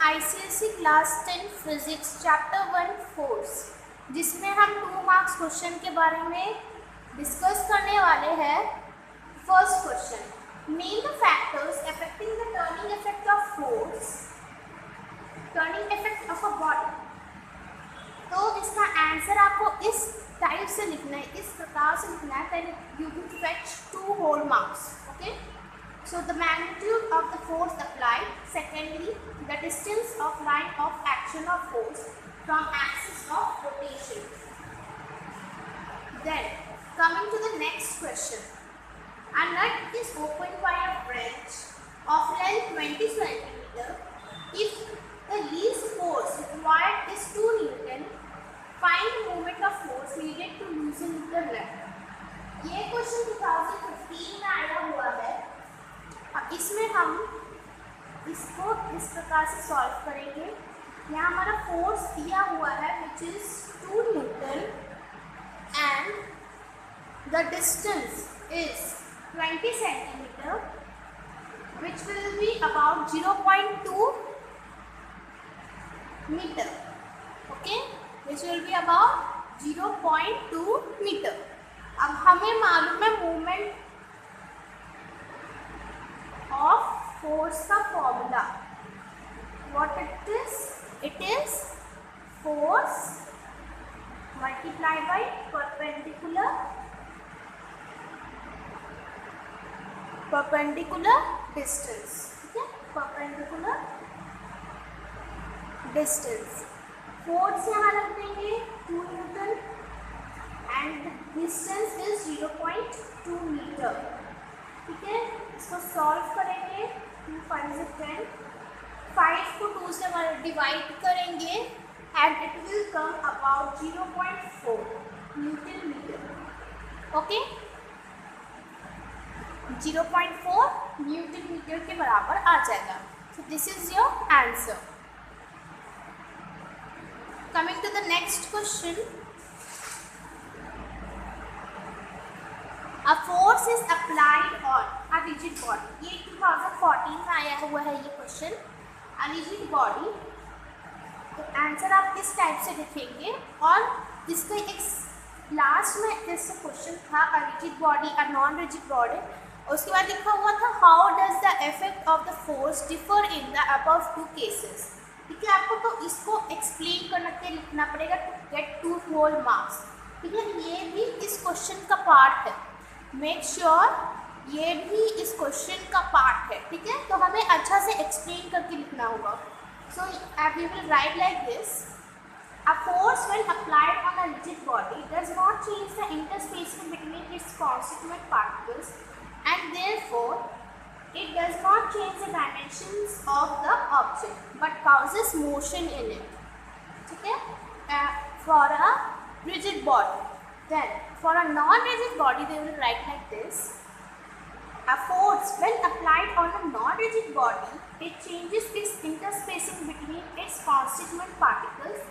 ICSE class 10 physics chapter 1 force, जिसमें हम 2 marks question के बारे में डिस्कस करने वाले हैं। First question, name the factors affecting the turning effect of force, turning effect of a body. तो इसका आंसर आपको इस टाइप से लिखना है, इस प्रकार से लिखना है, then you will fetch 2 whole marks. Okay, so the magnitude of the force applied, secondly the distance of line of action of force from axis of rotation. Then coming to the next question, a nut is opened by a wrench of length 20 cm. If the least force required is 2 Newton, find moment of force needed to loosen the nut. ये question 2015 में आया हुआ है। इसमें हम इसको इस प्रकार से सॉल्व करेंगे। यहाँ हमारा फोर्स दिया हुआ है which is 2 newton and the distance is 20 centimetre which will be about 0.2 metre. Okay, which will be about 0.2 metre. अब हमें मालूम है मूवमेंट of force का formula, what it is force multiplied by perpendicular distance। ठीक है, perpendicular distance। force यहाँ रख देंगे 2 newton and distance is 0.2 metre. ठीक है, इसको सॉल्व करेंगे। 2 5 से 10, 5 को 2 से डिवाइड करेंगे and it will come about 0.4 newton metre. Okay, 0.4 newton metre के बराबर आ जाएगा। So this is your answer. Coming to the next question, A force is applied on a rigid body। ये 2014 में आया हुआ है ये क्वेश्चन। A rigid body, तो आंसर आप इस टाइप से लिखेंगे और इसका एक लास्ट में जैसे क्वेश्चन था a rigid body, a non rigid body, और उसके बाद लिखा हुआ था how does the effect of the force differ in the above 2 cases। ठीक है, आपको तो इसको एक्सप्लेन करके लिखना पड़ेगा to get 2 whole marks। ठीक है, ये भी इस क्वेश्चन का पार्ट है। मेक श्योर ये भी इस क्वेश्चन का पार्ट है। ठीक है, तो हमें अच्छा से एक्सप्लेन करके लिखना होगा। So we will write like this, a force when applied on a rigid body does not change the interspacing between its constituent particles and therefore it does not change the dimensions of the object but causes motion in it. ठीक है, for a rigid body. Then for a non-rigid body they will write like this, a force when applied on a non-rigid body it changes its interspacing between its constituent particles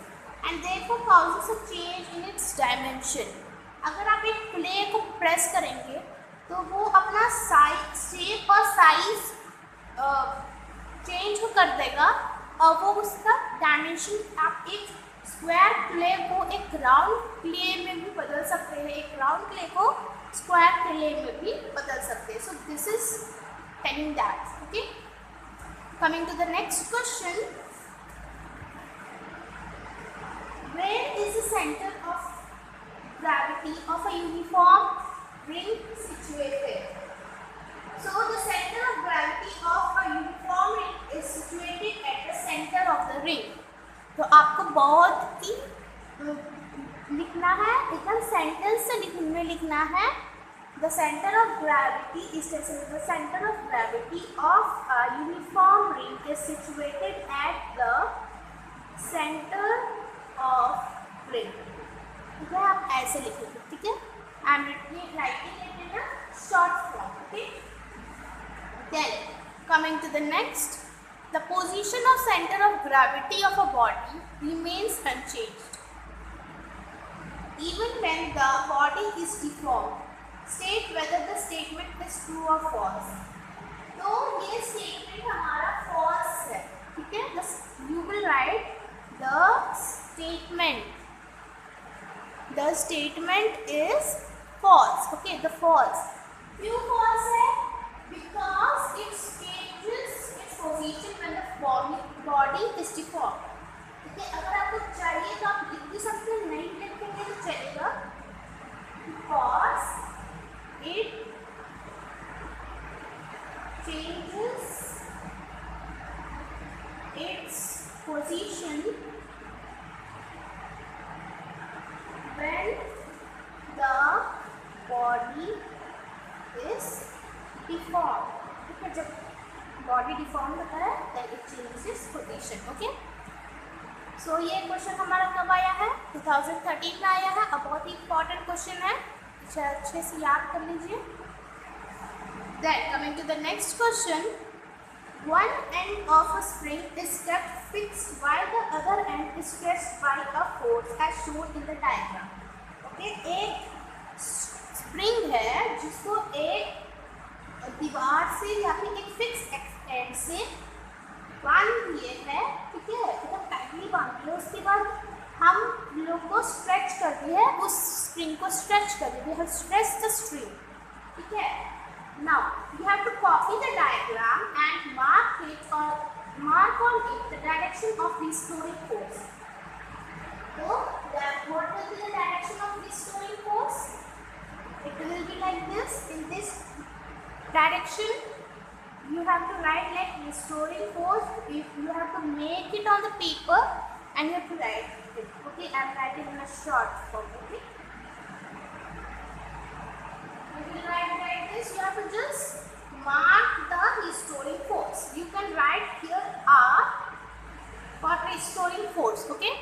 and therefore causes a change in its dimension। अगर आप एक clay को press करेंगे तो वो अपना shape और size change कर देगा और वो उसका डायमेंशन आप एक स्क्वायर क्ले को एक राउंड क्ले में भी बदल सकते हैं, एक राउंड क्ले को स्क्वायर क्ले में भी बदल सकते हैं। So this is telling that. Okay, coming to the next question, where is the centre of gravity of a uniform ring situated. So the centre of gravity of a uniform ring is situated at the centre of the ring. तो आपको बहुत ही लिखना है, एकदम sentence से में लिखना है। The centre of gravity is the centre of gravity of a uniform ring is situated at the centre of ring. ठीक है, आप ऐसे लिखेंगे। ठीक है, I am writing it in a short form. Okay, then coming to the next, the position of center of gravity of a body remains unchanged even when the body is deformed. State whether the statement is true or false। तो ये statement हमारा false है। ठीक है, you will write the statement. The statement is false. Okay, the false. क्यों false है? Because it changes its position when the body is deformed. ठीक है, अगर आपको चाहिए तो आप लिख भी सकते हैं, नहीं लिखेंगे तो चलेगा. Because it changes its position when the body is deformed. ठीक है, जब बॉडी डिफॉर्म होता है then it changes its position. Okay, so ये क्वेश्चन हमारा कब आया है? 2013 में आया है. अब बहुत ही इंपॉर्टेंट क्वेश्चन है, अच्छे से याद कर लीजिए. Then coming to the next question, one end of a spring is kept fixed while the other end is stretched by a force as shown in the diagram. Okay, एक spring है जिसको एक दीवार से या फिर एक फिक्स एंड से बांध दिए है. ठीक है, एकदम टाइटली बांध दिए. उसके बाद हम लोग को स्ट्रेच कर दिए, उस स्प्रिंग को स्ट्रेच कर दिए. हम स्ट्रेच द स्प्रिंग. ठीक है, now you have to copy the diagram and mark on it the direction of restoring force. So what will be the direction of restoring force? It will be like this. In this direction you have to write like restoring force. You have to make it on the paper and you have to write it. Okay, I am writing in a short form. Okay, you will write like this. You have to just mark the restoring force. You can write here R for restoring force. Okay,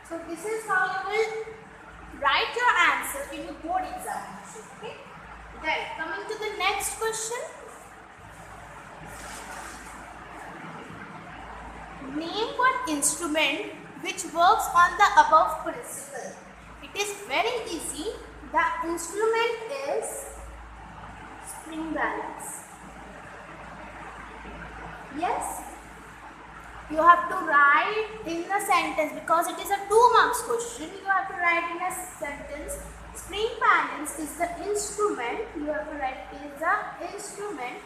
so this is how you will write your answer in your board examination. Okay, then coming to the next question, name one instrument which works on the above principle. It is very easy. The instrument is spring balance. Yes, you have to write in a sentence because it is a 2 marks question. You have to write in a sentence, spring balance is the instrument. You have to write is the instrument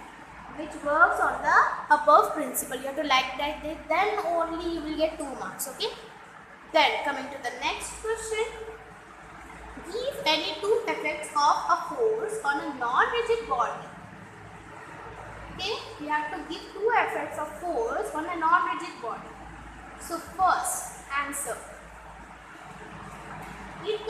which works on the above principle. You have to like that, then only you will get 2 marks. Okay, then coming to the next question, give any 2 effects of a force on a non-rigid body. Okay, you have to give 2 effects of force on a non-rigid body. So first answer, it